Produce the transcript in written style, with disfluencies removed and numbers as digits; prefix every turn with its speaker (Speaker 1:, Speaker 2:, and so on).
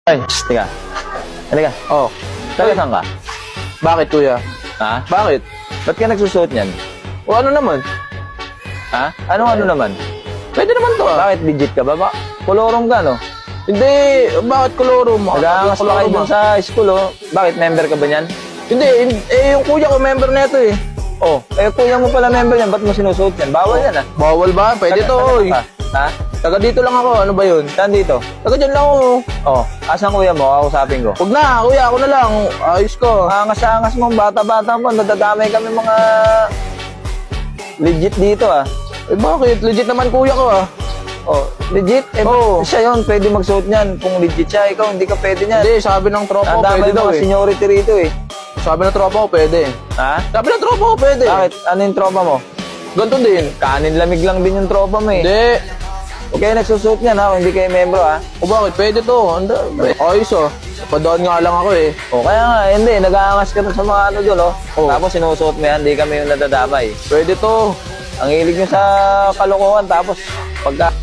Speaker 1: Ay, teka. Halika.
Speaker 2: Oh.
Speaker 1: Taga saan ka?
Speaker 2: Bakit, kuya?
Speaker 1: Ha?
Speaker 2: Bakit?
Speaker 1: Ba't ka nagsusuot niyan?
Speaker 2: O ano naman?
Speaker 1: Ha? Ano naman?
Speaker 2: Pwede naman to ah.
Speaker 1: Bakit legit ka ba? Kolorong ka, no?
Speaker 2: Hindi, bakit koloro mo?
Speaker 1: Nag-aangas pa kayo dun sa school, oh. Bakit? Member ka ba niyan?
Speaker 2: Hindi, yung kuya ko member na ito eh.
Speaker 1: Oh, kuya mo pala member yan. Ba't mo sinusuot yan? Bawal yan, ah.
Speaker 2: Bawal ba? Pwede to, oy.
Speaker 1: Ha?
Speaker 2: Taga dito lang ako, ano ba yun?
Speaker 1: Saan dito?
Speaker 2: Taga dyan lang ako.
Speaker 1: Oh, asan kuya mo? Kausapin ko.
Speaker 2: Huwag na, kuya, ako na lang. Ayos ko.
Speaker 1: Angas-angas mong bata-bata mo. Nadadamay kami mga legit dito, ah.
Speaker 2: Eh bakit? Legit naman kuya ko ah.
Speaker 1: Oh, legit?
Speaker 2: Oo.
Speaker 1: Siya yun, pwede magsuot niyan. Kung legit siya, ikaw, hindi ka pwede niyan.
Speaker 2: Hindi, sabi ng tropa ko,
Speaker 1: Nadamay
Speaker 2: pwede daw
Speaker 1: mga
Speaker 2: eh.
Speaker 1: seniority rito, eh.
Speaker 2: Sabi ng tropa ko, pwede.
Speaker 1: Ha?
Speaker 2: Sabi ng tropa ko, pwede.
Speaker 1: Bakit? Ano yung tropa mo?
Speaker 2: Ganito din.
Speaker 1: Kanin lamig lang din yung tropa mo, eh.
Speaker 2: Hindi.
Speaker 1: Huwag kayo nagsusuot niyan, ha? Kung hindi kayo membro, ha?
Speaker 2: O bakit? Pwede to. Ayos oh. Napadaan nga lang ako eh.
Speaker 1: O, kaya nga, hindi. Nag-aangas ka sa mga ano doon, oh.
Speaker 2: Oo.
Speaker 1: Tapos sinusuot mo yan, hindi kami yung nadadamay.
Speaker 2: Pwede to.
Speaker 1: Ang hilig nyo sa kalokohan, tapos pagka